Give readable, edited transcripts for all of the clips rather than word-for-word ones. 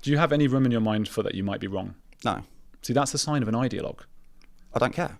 Do you have any room in your mind for that you might be wrong? No. See, that's the sign of an ideologue. I don't care.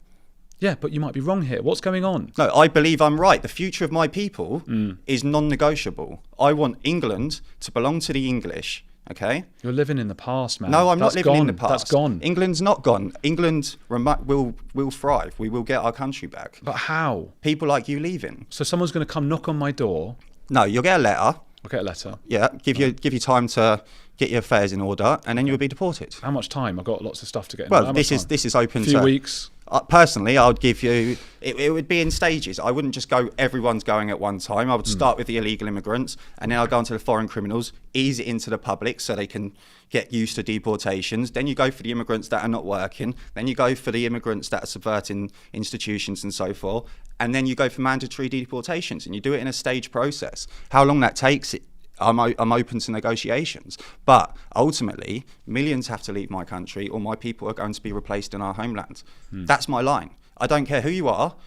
Yeah, but you might be wrong here. What's going on? No, I believe I'm right. The future of my people is non-negotiable. I want England to belong to the English, okay? You're living in the past, man. No, I'm not living in the past. That's gone. England's not gone. England will thrive. We will get our country back. But how? People like you leaving. So someone's going to come knock on my door. No, you'll get a letter. I'll get a letter. Yeah, give you time to get your affairs in order, and then you'll be deported. How much time? I've got lots of stuff to get in. Well, this is open to... A few weeks. Personally, I would give you... It would be in stages. I wouldn't just go, everyone's going at one time. I would start with the illegal immigrants, and then I'll go on to the foreign criminals, ease it into the public so they can get used to deportations. Then you go for the immigrants that are not working. Then you go for the immigrants that are subverting institutions and so forth. And then you go for mandatory deportations, and you do it in a staged process. How long that takes, I'm open to negotiations. But ultimately, millions have to leave my country, or my people are going to be replaced in our homeland. That's my line. I don't care who you are.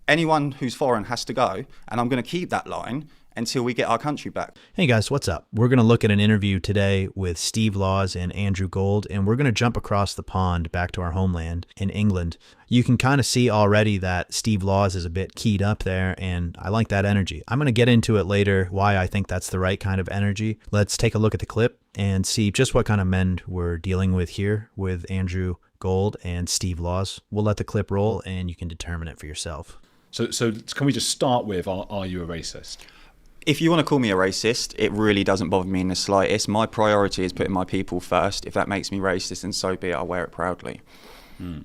Anyone who's foreign has to go, and I'm going to keep that line until we get our country back. Hey guys, what's up? We're going to look at an interview today with Steve Laws and Andrew Gold, and we're going to jump across the pond back to our homeland in England. You can kind of see already that Steve Laws is a bit keyed up there, and I like that energy. I'm going to get into it later, why I think that's the right kind of energy. Let's take a look at the clip and see just what kind of men we're dealing with here with Andrew Gold and Steve Laws. We'll let the clip roll, and you can determine it for yourself. So can we just start with, are you a racist? If you want to call me a racist, it really doesn't bother me in the slightest. My priority is putting my people first. If that makes me racist, then so be it. I'll wear it proudly.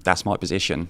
That's my position.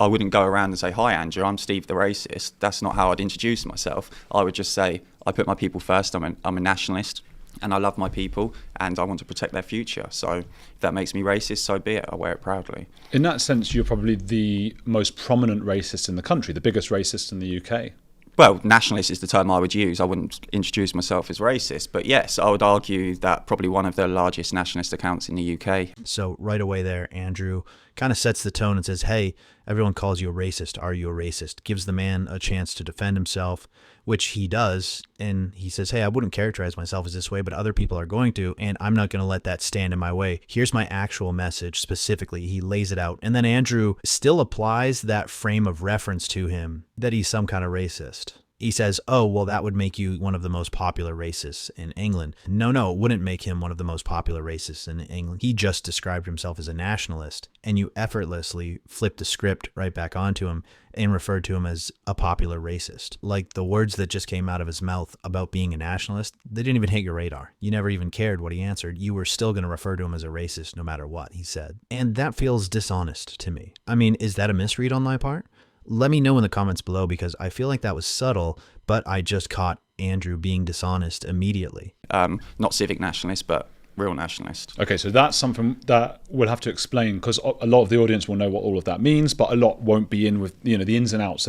I wouldn't go around and say, "Hi, Andrew, I'm Steve the racist." That's not how I'd introduce myself. I would just say, I put my people first. I'm a nationalist, and I love my people, and I want to protect their future. So if that makes me racist, so be it. I'll wear it proudly. In that sense, you're probably the most prominent racist in the country, the biggest racist in the UK. Well, nationalist is the term I would use. I wouldn't introduce myself as racist. But yes, I would argue that probably one of the largest nationalist accounts in the UK. So right away there, Andrew kind of sets the tone and says, hey, everyone calls you a racist. Are you a racist? Gives the man a chance to defend himself, which he does. And he says, hey, I wouldn't characterize myself as this way, but other people are going to, and I'm not going to let that stand in my way. Here's my actual message specifically. He lays it out. And then Andrew still applies that frame of reference to him that he's some kind of racist. He says, oh, well, that would make you one of the most popular racists in England. No, it wouldn't make him one of the most popular racists in England. He just described himself as a nationalist, and you effortlessly flipped the script right back onto him and referred to him as a popular racist. Like the words that just came out of his mouth about being a nationalist, they didn't even hit your radar. You never even cared what he answered. You were still going to refer to him as a racist no matter what he said. And that feels dishonest to me. I mean, is that a misread on my part? Let me know in the comments below, because I feel like that was subtle, but I just caught Andrew being dishonest immediately. Not civic nationalist, but real nationalist. Okay, so that's something that we'll have to explain, because a lot of the audience will know what all of that means, but a lot won't be in with the ins and outs.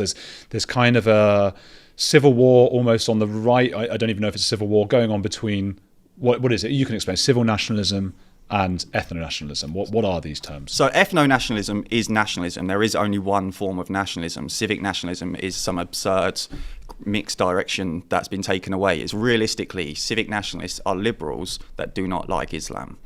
There's kind of a civil war almost on the right. I don't even know if it's a civil war going on between, what is it? You can explain civil nationalism and ethno-nationalism. What are these terms? So ethno-nationalism is nationalism. There is only one form of nationalism. Civic nationalism is some absurd mixed direction that's been taken away. It's realistically, civic nationalists are liberals that do not like Islam.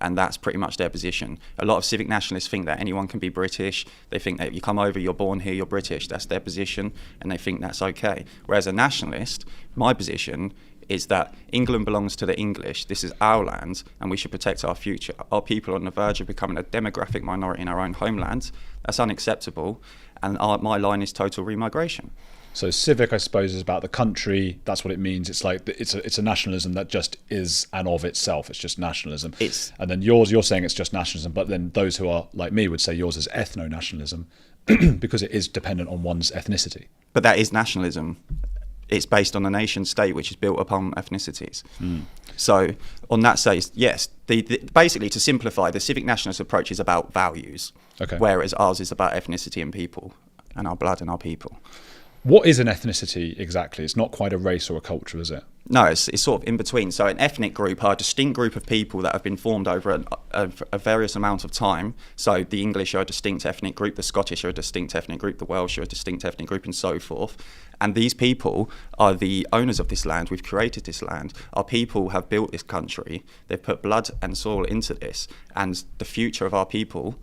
And that's pretty much their position. A lot of civic nationalists think that anyone can be British. They think that if you come over, you're born here, you're British. That's their position, and they think that's okay. Whereas a nationalist, my position is that England belongs to the English. This is our land, and we should protect our future. Our people are on the verge of becoming a demographic minority in our own homeland. That's unacceptable, and my line is total remigration. So civic, I suppose, is about the country. That's what it means. It's like it's a nationalism that just is and of itself. It's just nationalism. And then you're saying it's just nationalism, but then those who are like me would say yours is ethno-nationalism because it is dependent on one's ethnicity. But that is nationalism. It's based on a nation state which is built upon ethnicities. So on that side, yes, basically to simplify, the civic nationalist approach is about values, whereas ours is about ethnicity and people and our blood and our people. What is an ethnicity exactly? It's not quite a race or a culture, is it? No, it's sort of in between. So an ethnic group are a distinct group of people that have been formed over a various amount of time. So the English are a distinct ethnic group, the Scottish are a distinct ethnic group, the Welsh are a distinct ethnic group, and so forth. And these people are the owners of this land. We've created this land. Our people have built this country. They've put blood and soil into this. And the future of our people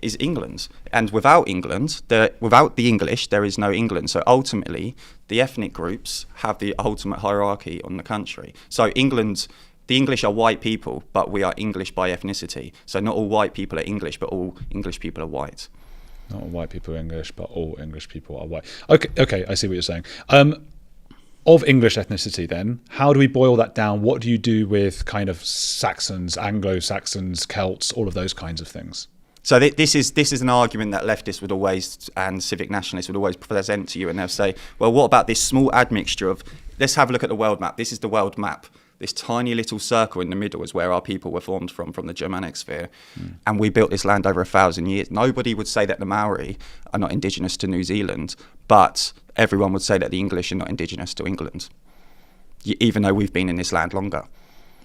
is England. And without England, without the English, there is no England. So ultimately, the ethnic groups have the ultimate hierarchy on the country. So England, the English are white people, but we are English by ethnicity. So not all white people are English, but all English people are white. Not all white people are English, but all English people are white. Okay, I see what you're saying. Of English ethnicity then, how do we boil that down? What do you do with kind of Saxons, Anglo-Saxons, Celts, all of those kinds of things? So this is an argument that leftists would always, and civic nationalists would always present to you, and they'll say, well, what about this small admixture of, let's have a look at the world map. This is the world map. This tiny little circle in the middle is where our people were formed from the Germanic sphere. And we built this land over 1,000 years. Nobody would say that the Maori are not indigenous to New Zealand, but everyone would say that the English are not indigenous to England, even though we've been in this land longer.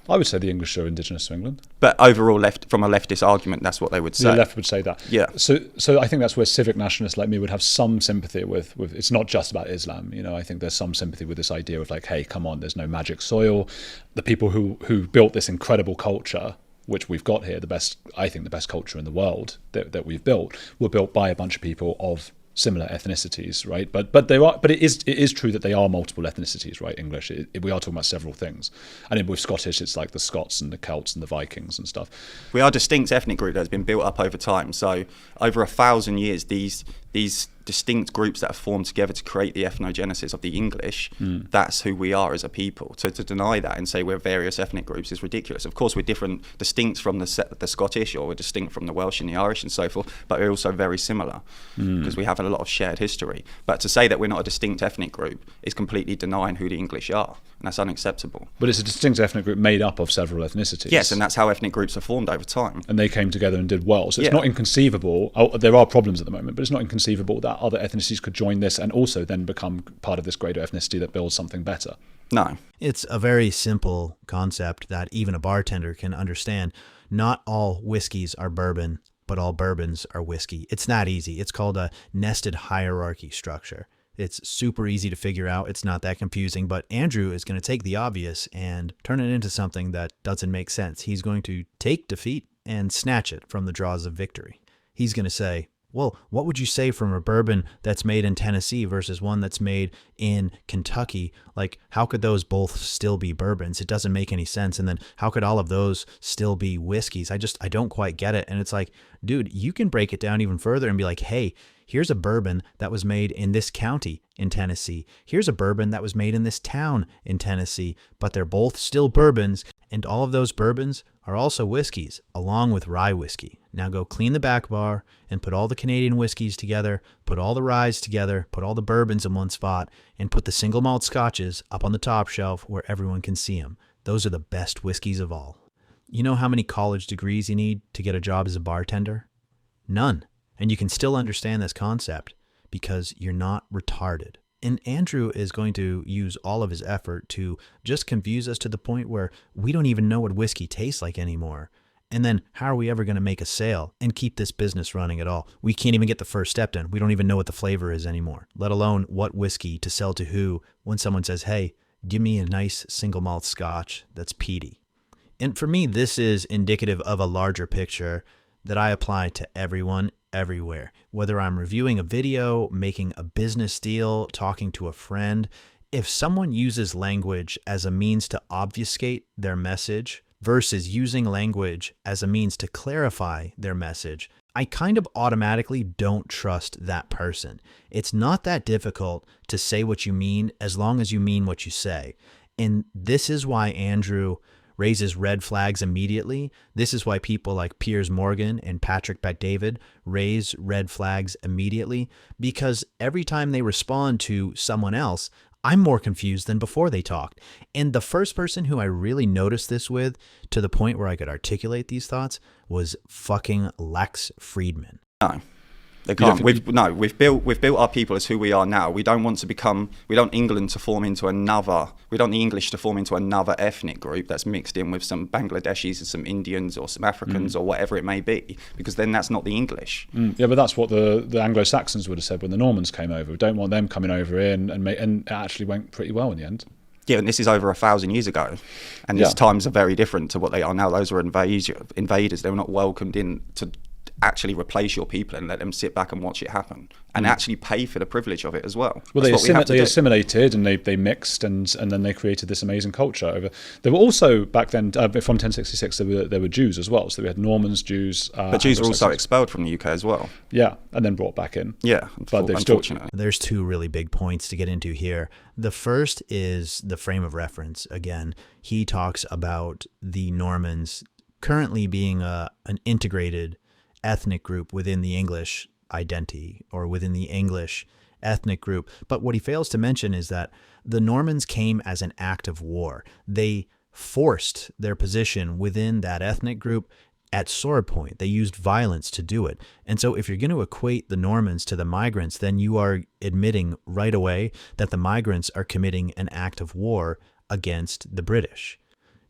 I would say the English are indigenous to England. But overall, from a leftist argument, that's what they would say. The left would say that. Yeah. So I think that's where civic nationalists like me would have some sympathy with. It's not just about Islam. You know, I think there's some sympathy with this idea of like, hey, come on, there's no magic soil. The people who built this incredible culture, which we've got here, the best culture in the world that we've built, were built by a bunch of people of similar ethnicities, right? But it is true that they are multiple ethnicities, right? English, we are talking about several things, and with Scottish, it's like the Scots and the Celts and the Vikings and stuff. We are a distinct ethnic group that's been built up over time. So over 1,000 years, these distinct groups that have formed together to create the ethnogenesis of the English, that's who we are as a people. So to deny that and say we're various ethnic groups is ridiculous. Of course, we're distinct from the Scottish, or we're distinct from the Welsh and the Irish and so forth, but we're also very similar because we have a lot of shared history. But to say that we're not a distinct ethnic group is completely denying who the English are, and that's unacceptable. But it's a distinct ethnic group made up of several ethnicities. Yes, and that's how ethnic groups are formed over time. And they came together and did well. So it's not inconceivable. There are problems at the moment, but it's not inconceivable that other ethnicities could join this and also then become part of this greater ethnicity that builds something better. No. It's a very simple concept that even a bartender can understand. Not all whiskeys are bourbon, but all bourbons are whiskey. It's not easy. It's called a nested hierarchy structure. It's super easy to figure out. It's not that confusing, but Andrew is going to take the obvious and turn it into something that doesn't make sense. He's going to take defeat and snatch it from the jaws of victory. He's going to say, well, what would you say from a bourbon that's made in Tennessee versus one that's made in Kentucky? Like, how could those both still be bourbons? It doesn't make any sense. And then how could all of those still be whiskeys? I don't quite get it. And it's like, dude, you can break it down even further and be like, hey, here's a bourbon that was made in this county in Tennessee. Here's a bourbon that was made in this town in Tennessee, but they're both still bourbons. And all of those bourbons are also whiskeys, along with rye whiskey. Now go clean the back bar and put all the Canadian whiskeys together, put all the ryes together, put all the bourbons in one spot, and put the single malt scotches up on the top shelf where everyone can see them. Those are the best whiskeys of all. You know how many college degrees you need to get a job as a bartender? None. And you can still understand this concept because you're not retarded. And Andrew is going to use all of his effort to just confuse us to the point where we don't even know what whiskey tastes like anymore. And then how are we ever going to make a sale and keep this business running at all? We can't even get the first step done. We don't even know what the flavor is anymore, let alone what whiskey to sell to who when someone says, hey, give me a nice single malt scotch that's peaty. And for me, this is indicative of a larger picture that I apply to everyone everywhere. Whether I'm reviewing a video, making a business deal, talking to a friend, if someone uses language as a means to obfuscate their message versus using language as a means to clarify their message, I kind of automatically don't trust that person. It's not that difficult to say what you mean as long as you mean what you say. And this is why Andrew raises red flags immediately. This is why people like Piers Morgan and Patrick Bet-David raise red flags immediately, because every time they respond to someone else, I'm more confused than before they talked. And the first person who I really noticed this with, to the point where I could articulate these thoughts, was fucking Lex Friedman. No. They can't. We've built our people as who we are now. We don't want to become. We don't England to form into another. We don't the English to form into another ethnic group that's mixed in with some Bangladeshis and some Indians or some Africans or whatever it may be. Because then that's not the English. Yeah, but that's what the Anglo-Saxons would have said when the Normans came over. We don't want them coming over in, and it actually went pretty well in the end. Yeah, and this is over 1,000 years ago, and these times are very different to what they are now. Those were invaders. They were not welcomed in to actually replace your people and let them sit back and watch it happen and actually pay for the privilege of it as well. Well, they assimilated and they mixed and then they created this amazing culture over. There were also back then from 1066 there were Jews as well. So we had Normans, Jews, but Jews were also expelled from the UK as well. Yeah, and then brought back in. Yeah, but unfortunately. There's two really big points to get into here. The first is the frame of reference. Again, he talks about the Normans currently being an integrated ethnic group within the English identity or within the English ethnic group. But what he fails to mention is that the Normans came as an act of war. They forced their position within that ethnic group at sword point. They used violence to do it. And so if you're going to equate the Normans to the migrants, then you are admitting right away that the migrants are committing an act of war against the British.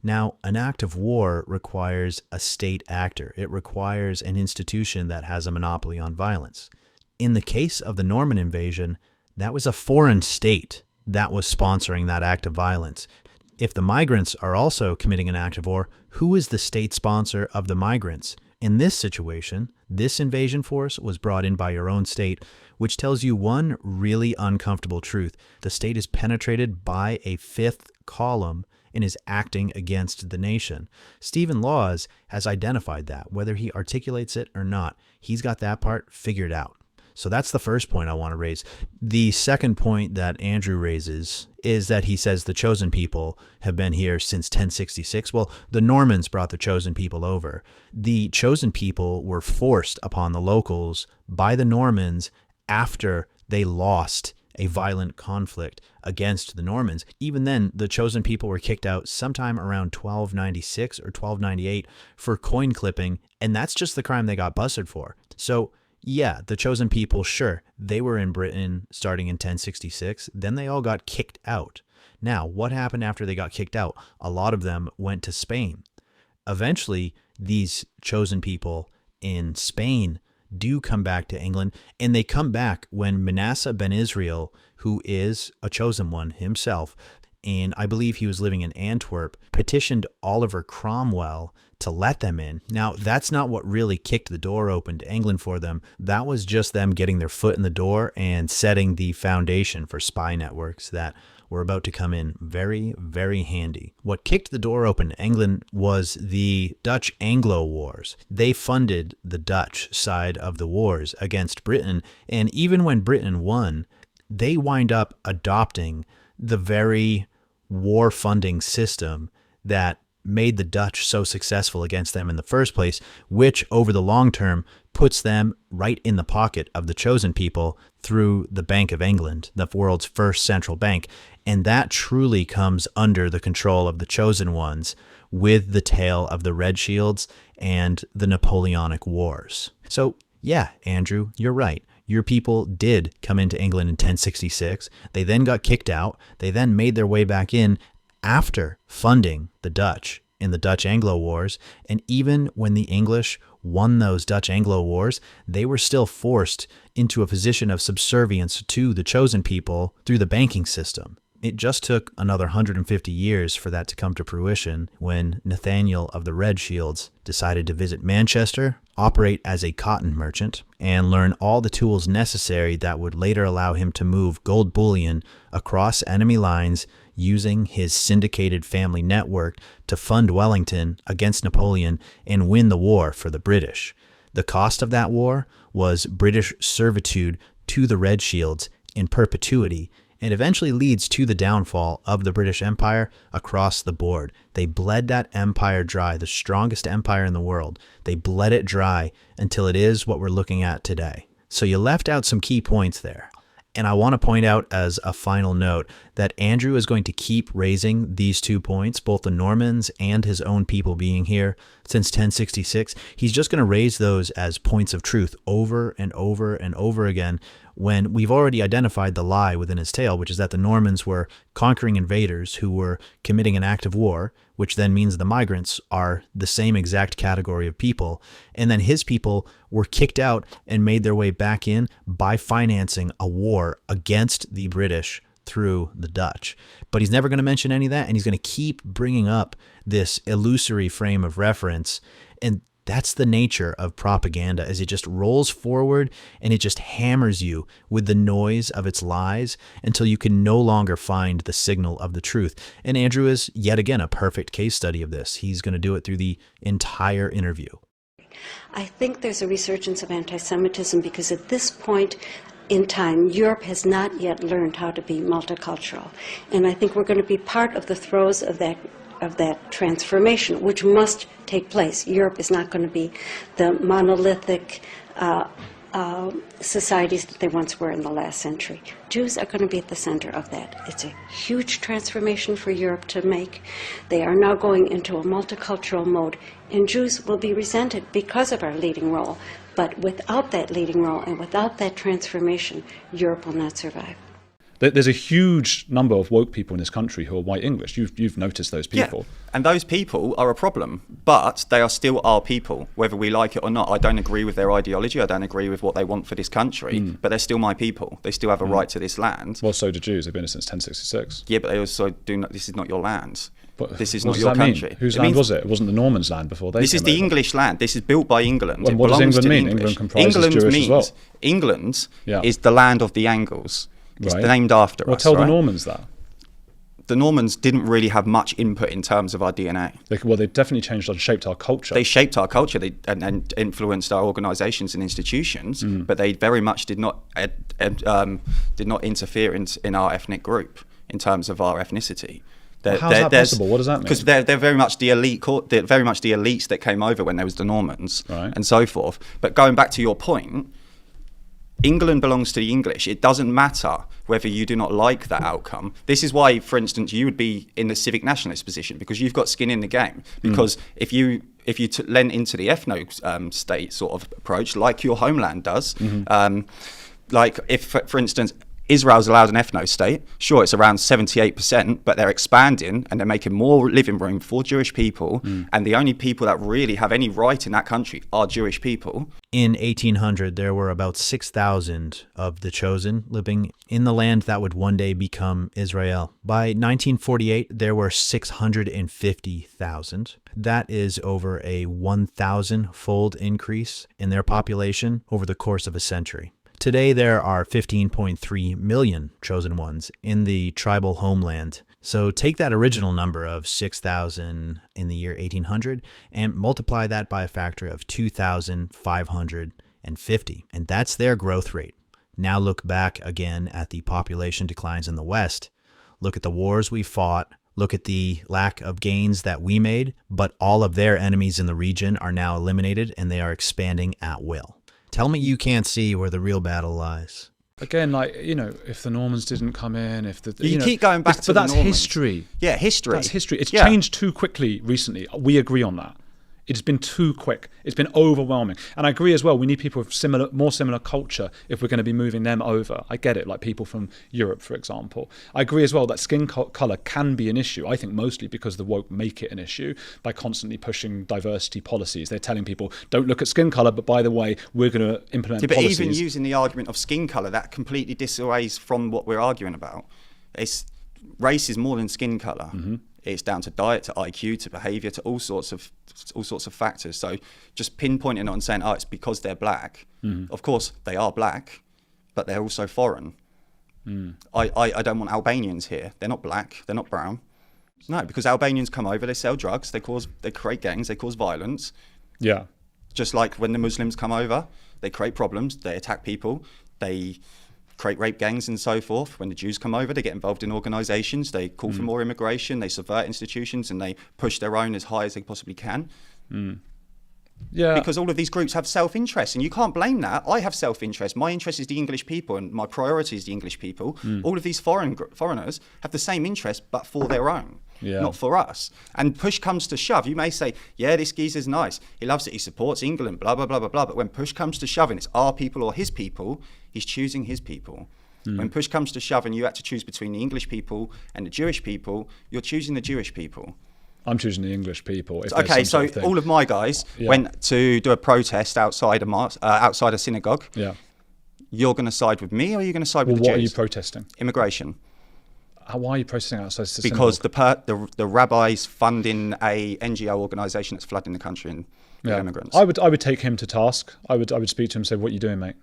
Now, an act of war requires a state actor. It requires an institution that has a monopoly on violence. In the case of the Norman invasion, that was a foreign state that was sponsoring that act of violence. If the migrants are also committing an act of war, who is the state sponsor of the migrants? In this situation, this invasion force was brought in by your own state, which tells you one really uncomfortable truth. The state is penetrated by a fifth column and is acting against the nation. Stephen Laws has identified that, whether he articulates it or not. He's got that part figured out. So that's the first point I want to raise. The second point that Andrew raises is that he says the chosen people have been here since 1066. Well, the Normans brought the chosen people over. The chosen people were forced upon the locals by the Normans after they lost a violent conflict against the Normans. Even then, the chosen people were kicked out sometime around 1296 or 1298 for coin clipping, and that's just the crime they got busted for. So, yeah, the chosen people, sure, they were in Britain starting in 1066, then they all got kicked out. Now, what happened after they got kicked out? A lot of them went to Spain. Eventually, these chosen people in Spain do come back to England, and they come back when Manasseh ben Israel, who is a chosen one himself, and I believe he was living in Antwerp, petitioned Oliver Cromwell to let them in. Now, that's not what really kicked the door open to England for them. That was just them getting their foot in the door and setting the foundation for spy networks that were about to come in very, very handy. What kicked the door open to England was the Dutch Anglo Wars. They funded the Dutch side of the wars against Britain, and even when Britain won, they wind up adopting the very war funding system that made the Dutch so successful against them in the first place, which over the long term puts them right in the pocket of the chosen people through the Bank of England, the world's first central bank. And that truly comes under the control of the chosen ones with the tale of the Red Shields and the Napoleonic Wars. So yeah, Andrew, you're right. Your people did come into England in 1066. They then got kicked out. They then made their way back in after funding the Dutch in the Dutch Anglo Wars. And even when the English won those Dutch Anglo Wars, they were still forced into a position of subservience to the chosen people through the banking system. It just took another 150 years for that to come to fruition when Nathaniel of the Red Shields decided to visit Manchester, operate as a cotton merchant, and learn all the tools necessary that would later allow him to move gold bullion across enemy lines using his syndicated family network to fund Wellington against Napoleon and win the war for the British. The cost of that war was British servitude to the Red Shields in perpetuity, and eventually leads to the downfall of the British Empire across the board. They bled that empire dry, the strongest empire in the world. They bled it dry until it is what we're looking at today. So you left out some key points there. And I want to point out as a final note that Andrew is going to keep raising these 2 points, both the Normans and his own people being here since 1066. He's just going to raise those as points of truth over and over and over again, when we've already identified the lie within his tale, which is that the Normans were conquering invaders who were committing an act of war, which then means the migrants are the same exact category of people. And then his people were kicked out and made their way back in by financing a war against the British through the Dutch. But he's never going to mention any of that, and he's going to keep bringing up this illusory frame of reference. And that's the nature of propaganda, as it just rolls forward and it just hammers you with the noise of its lies until you can no longer find the signal of the truth. And Andrew is yet again a perfect case study of this. He's going to do it through the entire interview. I think there's a resurgence of anti-Semitism because at this point in time, Europe has not yet learned how to be multicultural. And I think we're going to be part of the throes of that transformation, which must take place. Europe is not going to be the monolithic societies that they once were in the last century. Jews are going to be at the center of that. It's a huge transformation for Europe to make. They are now going into a multicultural mode, and Jews will be resented because of our leading role. But without that leading role and without that transformation, Europe will not survive. There's a huge number of woke people in this country who are white English. You've noticed those people. Yeah. And those people are a problem, but they are still our people, whether we like it or not. I don't agree with their ideology. I don't agree with what they want for this country, but they're still my people. They still have a right to this land. Well, so do Jews. They've been here since 1066. Yeah, but they also do not. This is not your land. But this is what not does your that mean? country. Whose land was it? It wasn't the Normans' land before they This is the came over. English land. This is built by England. And It what does belongs England to the mean? English. England comprises Jewish as well. England Yeah. is the land of the Angles. It's Right. named after Well, us. tell the right? Normans that. The Normans didn't really have much input in terms of our DNA. They definitely changed and shaped our culture. They shaped our culture and influenced our organisations and institutions, but they very much did not interfere in our ethnic group in terms of our ethnicity. How's that possible? What does that mean? Because they're very much the elite. They're very much the elites that came over when there was the Normans and so forth. But going back to your point, England belongs to the English. It doesn't matter whether you do not like that outcome. This is why, for instance, you would be in the civic nationalist position because you've got skin in the game. Because if you lent into the ethno state sort of approach, like your homeland does, like if, for instance, Israel's allowed an ethno state, sure, it's around 78%, but they're expanding and they're making more living room for Jewish people. And the only people that really have any right in that country are Jewish people. In 1800, there were about 6,000 of the chosen living in the land that would one day become Israel. By 1948, there were 650,000. That is over a 1,000-fold increase in their population over the course of a century. Today, there are 15.3 million chosen ones in the tribal homeland. So take that original number of 6,000 in the year 1800 and multiply that by a factor of 2,550. And that's their growth rate. Now look back again at the population declines in the West. Look at the wars we fought. Look at the lack of gains that we made, but all of their enemies in the region are now eliminated and they are expanding at will. Tell me you can't see where the real battle lies. Again, if the Normans didn't come in, You keep going back to but the that's Normans. history. Yeah, history. That's history. It's changed too quickly recently. We agree on that. It's been too quick. It's been overwhelming. And I agree as well, we need people with more similar culture if we're going to be moving them over. I get it, like people from Europe, for example. I agree as well that skin colour can be an issue, I think mostly because the woke make it an issue by constantly pushing diversity policies. They're telling people, don't look at skin colour, but by the way, we're going to implement policies. But even using the argument of skin colour, that completely disarrays from what we're arguing about. Race is more than skin colour. It's down to diet, to IQ, to behaviour, to all sorts of factors. So just pinpointing it and saying, it's because they're black. Of course, they are black, but they're also foreign. I don't want Albanians here. They're not black. They're not brown. No, because Albanians come over, they sell drugs, they create gangs, they cause violence. Yeah. Just like when the Muslims come over, they create problems, they attack people, they create rape gangs and so forth. When the Jews come over, they get involved in organisations, they call for more immigration, they subvert institutions and they push their own as high as they possibly can. Yeah. Because all of these groups have self-interest, and you can't blame that. I have self-interest. My interest is the English people, and my priority is the English people. All of these foreigners have the same interest, but for their own, not for us. And push comes to shove, you may say, yeah, this geezer's nice. He loves it. He supports England, blah, blah, blah, blah, blah. But when push comes to shove, and it's our people or his people, he's choosing his people. When push comes to shove and you had to choose between the English people and the Jewish people, you're choosing the Jewish people. I'm choosing the English people. Okay, so all of my guys went to do a protest outside a synagogue. Yeah. You're going to side with me, or are you going to side with the Jews? What are you protesting? Immigration. Why are you protesting outside the synagogue? Because the rabbis funding a NGO organisation that's flooding the country with immigrants. I would take him to task. I would speak to him and say, "What are you doing, mate?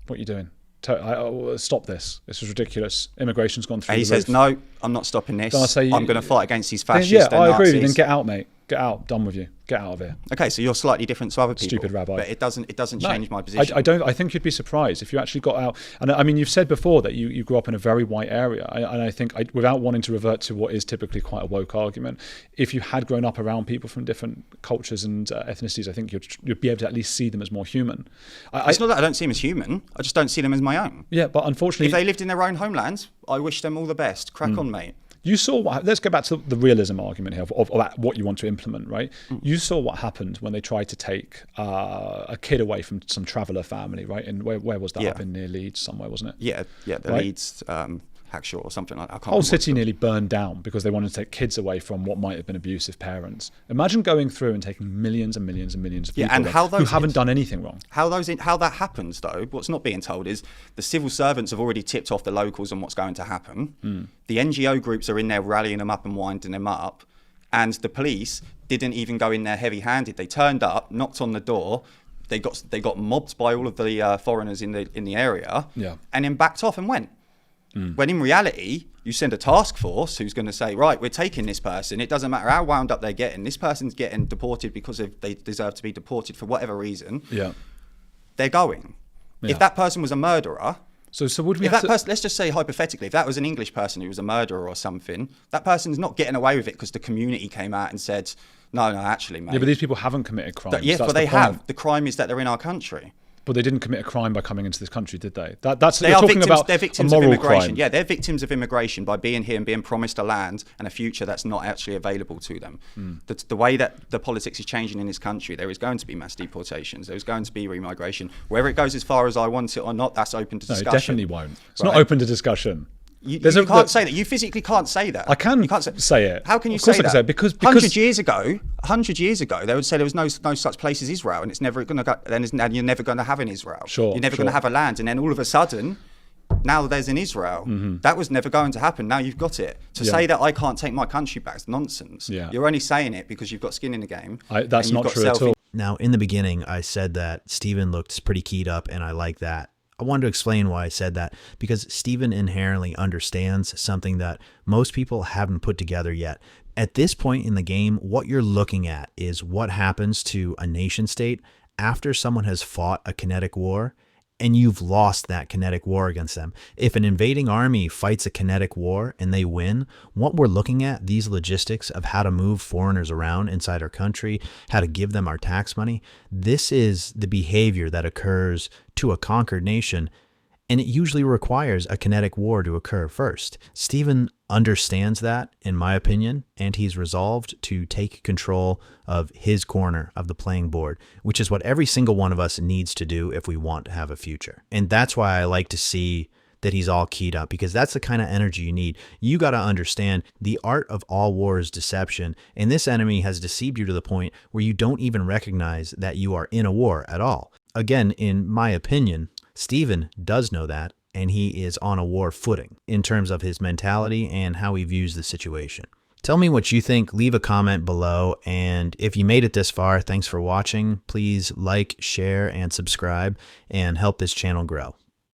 What are you doing? Stop this. This is ridiculous. Immigration's gone through." And he says, "No, I'm not stopping this. I'm going to fight against these fascists." Yeah, I agree. Nazis. Then get out, mate. Get out. Done with you. Get out of here. Okay, so you're slightly different to other people. Stupid rabbi. But it doesn't change my position. I think you'd be surprised if you actually got out. And I mean, you've said before that you grew up in a very white area. And I think, without wanting to revert to what is typically quite a woke argument, if you had grown up around people from different cultures and ethnicities, I think you'd be able to at least see them as more human. It's not that I don't see them as human. I just don't see them as my own. Yeah, but unfortunately, if they lived in their own homelands, I wish them all the best. Crack on, mate. You saw let's go back to the realism argument here of what you want to implement, right? You saw what happened when they tried to take a kid away from some traveller family, right? And where was that? Up in near Leeds somewhere, wasn't it? Yeah, the right? Leeds, Hackshaw or something like that. I can't whole city nearly burned down because they wanted to take kids away from what might have been abusive parents. Imagine going through and taking millions and millions and millions of people who haven't done anything wrong. How that happens, though, what's not being told is the civil servants have already tipped off the locals on what's going to happen. The NGO groups are in there rallying them up and winding them up. And the police didn't even go in there heavy-handed. They turned up, knocked on the door. They got mobbed by all of the foreigners in the area, and then backed off and went. When in reality, you send a task force who's going to say, right, we're taking this person. It doesn't matter how wound up they're getting. This person's getting deported because they deserve to be deported for whatever reason. Yeah, they're going. Yeah. If that person was a murderer, so would we? Let's just say hypothetically, if that was an English person who was a murderer or something, that person's not getting away with it because the community came out and said, no, actually, mate. Yeah, but these people haven't committed crimes. Yes, but they have. The crime is that they're in our country. But they didn't commit a crime by coming into this country, did they? They're victims of immigration. Crime. Yeah, they're victims of immigration by being here and being promised a land and a future that's not actually available to them. The way that the politics is changing in this country, there is going to be mass deportations. There is going to be remigration. Whether it goes as far as I want it or not, that's open to discussion. No, it definitely won't. It's not open to discussion. You can't say that. You physically can't say that. I can. You can't say it. How can you say that? Of course I can say it because 100 years ago, they would say there was no such place as Israel, and it's never going to go. And you're never going to have an Israel. You're never going to have a land, and then all of a sudden, now there's an Israel. That was never going to happen. Now you've got it. To say that I can't take my country back is nonsense. You're only saying it because you've got skin in the game. That's not true at all. Now, in the beginning, I said that Stephen looked pretty keyed up, and I like that. I wanted to explain why I said that, because Stephen inherently understands something that most people haven't put together yet. At this point in the game, what you're looking at is what happens to a nation state after someone has fought a kinetic war and you've lost that kinetic war against them. If an invading army fights a kinetic war and they win, what we're looking at, these logistics of how to move foreigners around inside our country, how to give them our tax money, this is the behavior that occurs to a conquered nation, and it usually requires a kinetic war to occur first. Stephen understands that, in my opinion, and he's resolved to take control of his corner of the playing board, which is what every single one of us needs to do if we want to have a future. And that's why I like to see that he's all keyed up, because that's the kind of energy you need. You got to understand the art of all war is deception, and this enemy has deceived you to the point where you don't even recognize that you are in a war at all. Again, in my opinion, Stephen does know that, and he is on a war footing in terms of his mentality and how he views the situation. Tell me what you think. Leave a comment below, and if you made it this far, thanks for watching. Please like, share, and subscribe, and help this channel grow.